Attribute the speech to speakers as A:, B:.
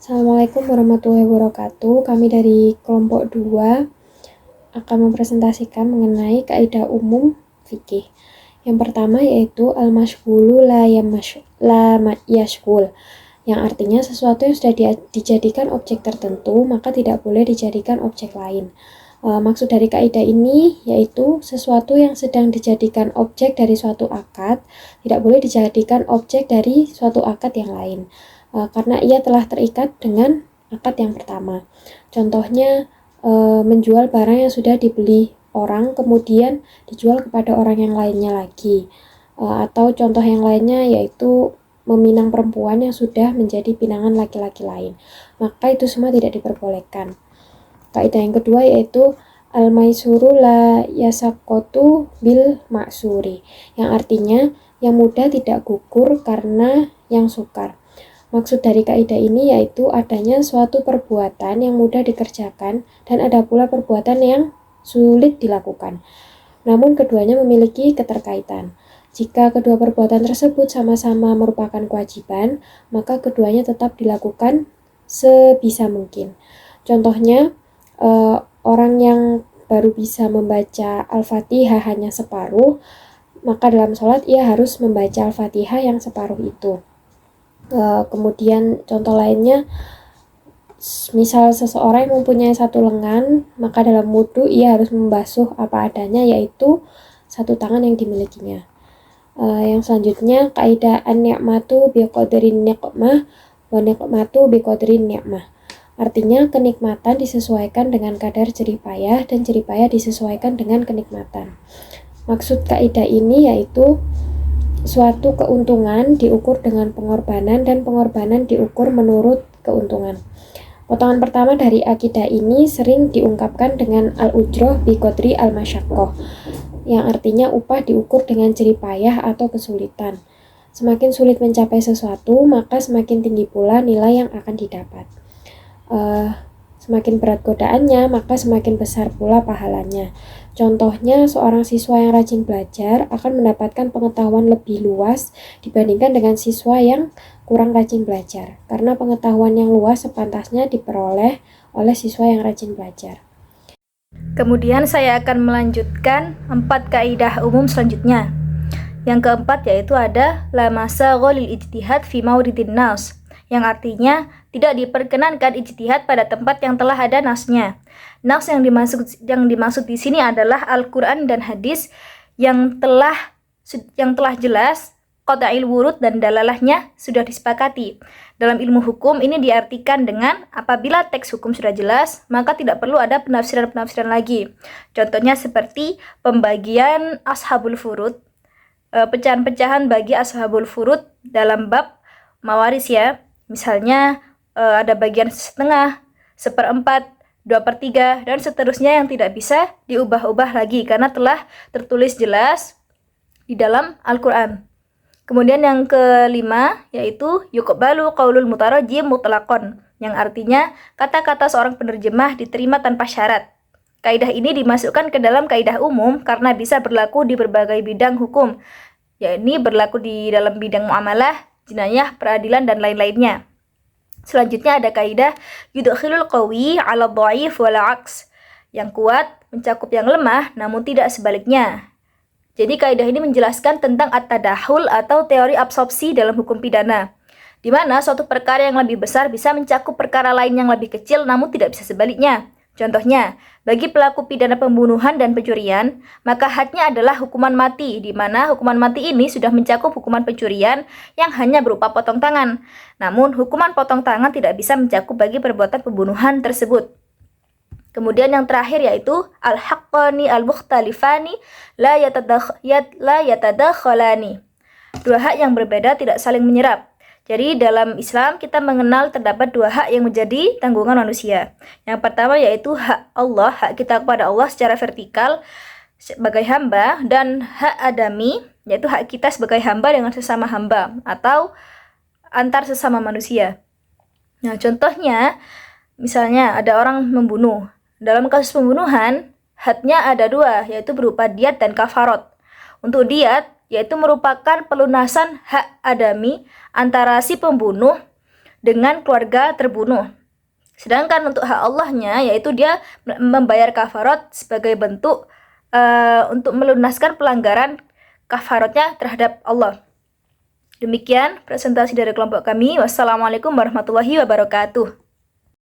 A: Assalamualaikum warahmatullahi wabarakatuh. Kami dari kelompok 2 akan mempresentasikan mengenai kaidah umum fikih. Yang pertama yaitu al-mashghulu la yashghul, yang artinya sesuatu yang sudah dijadikan objek tertentu maka tidak boleh dijadikan objek lain. Maksud dari kaidah ini yaitu sesuatu yang sedang dijadikan objek dari suatu akad tidak boleh dijadikan objek dari suatu akad yang lain, karena ia telah terikat dengan akad yang pertama. Contohnya menjual barang yang sudah dibeli orang kemudian dijual kepada orang yang lainnya lagi, atau contoh yang lainnya yaitu meminang perempuan yang sudah menjadi pinangan laki-laki lain, maka itu semua tidak diperbolehkan. Kaidah yang kedua yaitu al-maisuru la yasakotu bil maksuri, yang artinya yang mudah tidak gugur karena yang sukar. Maksud dari kaidah ini yaitu adanya suatu perbuatan yang mudah dikerjakan dan ada pula perbuatan yang sulit dilakukan. Namun keduanya memiliki keterkaitan. Jika kedua perbuatan tersebut sama-sama merupakan kewajiban, maka keduanya tetap dilakukan sebisa mungkin. Contohnya, orang yang baru bisa membaca Al-Fatihah hanya separuh, maka dalam sholat ia harus membaca Al-Fatihah yang separuh itu. Kemudian contoh lainnya, misal seseorang yang mempunyai satu lengan, maka dalam wudu ia harus membasuh apa adanya, yaitu satu tangan yang dimilikinya. Yang selanjutnya, kaidah an-ni'matu biqadrin ni'mah wa ni'matu biqadrin ni'mah. Artinya kenikmatan disesuaikan dengan kadar jerih payah dan jerih payah disesuaikan dengan kenikmatan. Maksud kaidah ini yaitu suatu keuntungan diukur dengan pengorbanan dan pengorbanan diukur menurut keuntungan. Potongan pertama dari akidah ini sering diungkapkan dengan al-ujroh bi qadri al-masyaqqah, yang artinya upah diukur dengan jerih payah atau kesulitan. Semakin sulit mencapai sesuatu, maka semakin tinggi pula nilai yang akan didapat. Semakin berat godaannya, maka semakin besar pula pahalanya. Contohnya, seorang siswa yang rajin belajar akan mendapatkan pengetahuan lebih luas dibandingkan dengan siswa yang kurang rajin belajar, karena pengetahuan yang luas sepantasnya diperoleh oleh siswa yang rajin belajar.
B: Kemudian saya akan melanjutkan 4 kaidah umum selanjutnya. Yang keempat yaitu ada la masagha lil ijtihad fi mawridin nas, yang artinya tidak diperkenankan ijtihad pada tempat yang telah ada nasnya. Nas yang dimaksud di sini adalah Al-Qur'an dan hadis yang telah jelas, qat'il wurud dan dalalahnya sudah disepakati. Dalam ilmu hukum ini diartikan dengan apabila teks hukum sudah jelas, maka tidak perlu ada penafsiran-penafsiran lagi. Contohnya seperti pembagian ashabul furud, pecahan-pecahan bagi ashabul furud dalam bab mawaris ya. Misalnya ada bagian setengah, seperempat, 2/3, dan seterusnya yang tidak bisa diubah-ubah lagi karena telah tertulis jelas di dalam Al-Quran. Kemudian yang kelima yaitu yuqbalu qaulul mutarajim mutlaqan, yang artinya kata-kata seorang penerjemah diterima tanpa syarat. Kaidah ini dimasukkan ke dalam kaidah umum karena bisa berlaku di berbagai bidang hukum, yakni berlaku di dalam bidang muamalah, jinayah, peradilan, dan lain-lainnya. Selanjutnya ada kaidah yudkhilul qawi 'ala dhaif wal 'aks, yang kuat mencakup yang lemah namun tidak sebaliknya. Jadi kaidah ini menjelaskan tentang at-tadahul atau teori absorpsi dalam hukum pidana, di mana suatu perkara yang lebih besar bisa mencakup perkara lain yang lebih kecil namun tidak bisa sebaliknya. Contohnya, bagi pelaku pidana pembunuhan dan pencurian, maka hadnya adalah hukuman mati, di mana hukuman mati ini sudah mencakup hukuman pencurian yang hanya berupa potong tangan. Namun, hukuman potong tangan tidak bisa mencakup bagi perbuatan pembunuhan tersebut. Kemudian yang terakhir yaitu al-haqqani al-mukhtalifani la yatadakhalani. Dua hak yang berbeda tidak saling menyerap. Jadi dalam Islam kita mengenal terdapat 2 hak yang menjadi tanggungan manusia. Yang pertama yaitu hak Allah, hak kita kepada Allah secara vertikal sebagai hamba, dan hak adami yaitu hak kita sebagai hamba dengan sesama hamba atau antar sesama manusia. Nah, contohnya misalnya ada orang membunuh. Dalam kasus pembunuhan, hadnya ada 2, yaitu berupa diat dan kafarot. Untuk diat, yaitu merupakan pelunasan hak adami antara si pembunuh dengan keluarga terbunuh. Sedangkan untuk hak Allahnya yaitu dia membayar kafarat sebagai bentuk untuk melunaskan pelanggaran kafaratnya terhadap Allah. Demikian presentasi dari kelompok kami. Wassalamualaikum warahmatullahi wabarakatuh.